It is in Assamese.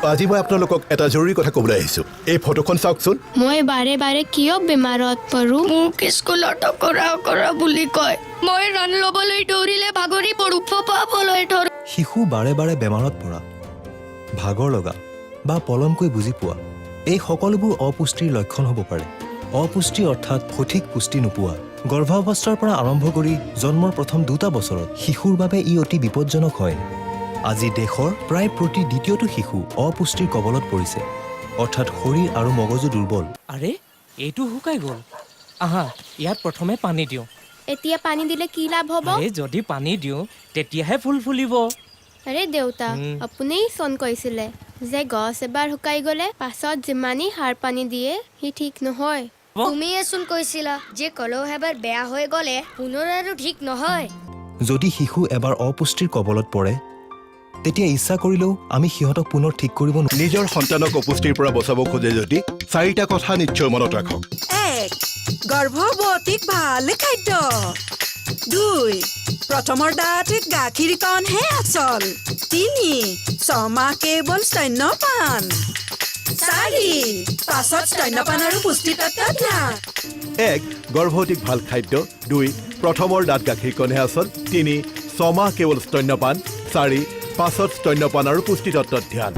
আজি মই আপোনালোকক এটা জৰুৰী কথা ক'বলৈ আহিছোঁ এই ফটোখন চাওকচোন মই বাৰে বাৰে কিয় বেমাৰত পৰোঁ মোক স্কুলত কৰা বুলি কয় মই ৰান ল'বলৈ দৌৰিলে ভাগৰি পৰোঁ ফপাবলৈ ধৰোঁ শিশু বাৰে বাৰে বেমাৰত পৰা ভাগৰ লগা বা পলমকৈ বুজি পোৱা এই সকলোবোৰ অপুষ্টিৰ লক্ষণ হ'ব পাৰে অপুষ্টি অৰ্থাৎ সঠিক পুষ্টি নোপোৱা গৰ্ভাৱস্থাৰ পৰা আৰম্ভ কৰি জন্মৰ প্ৰথম 2টা বছৰত শিশুৰ বাবে ই অতি বিপজ্জনক হয় আজি দেশৰ প্ৰায় প্ৰতি দ্বিতীয়টো শিশু অপুষ্টিৰ কবলত পৰিছে অৰ্থাৎ শৰীৰ আৰু মগজু দুৰ্বল আৰে এইটো শুকাই গ'ল আহা ইয়াত প্ৰথমে পানী দিওঁ এতিয়া পানী দিলে কি লাভ হ'ব আৰে যদি পানী দিওঁ তেতিয়াহে ফুল ফুলিব আৰে দেউতা আপুনি চন কৈছিলে যে গছ এবাৰ শুকাই গ'লে পাছত যিমানেই সাৰ পানী দিয়ে সি ঠিক নহয় তুমিয়েচোন কৈছিলা যে কলহ এবাৰ বেয়া হৈ গ'লে পুনৰ আৰু ঠিক নহয় যদি শিশু এবাৰ অপুষ্টিৰ কবলত পৰে তেতিয়া ইচ্ছা কৰিলেও আমি সিহঁতক পুনৰ ঠিক কৰিব নোৱাৰোঁ নিজৰ সন্তানক অপুষ্টিৰ পৰা বচাব খোজে যদি 4টা কথা নিশ্চয় মনত ৰাখক 1 গৰ্ভৱতীক ভাল খাদ্য 2 প্ৰথমৰ দাঁতিত গাখীৰকণহে আচল 3 ছমাহ কেৱল স্তন্যপান 4 পাছত স্তন্যপান আৰু পুষ্টি তত্ত্ব ধ্যান 1 গৰ্ভৱতীক ভাল খাদ্য 2 প্ৰথমৰ দাঁত গাখীৰকণহে আচল 3 ছমাহ কেৱল স্তন্যপান 4 পাছত স্তন্যপান আৰু পুষ্টি তত্ত্বত ধ্যান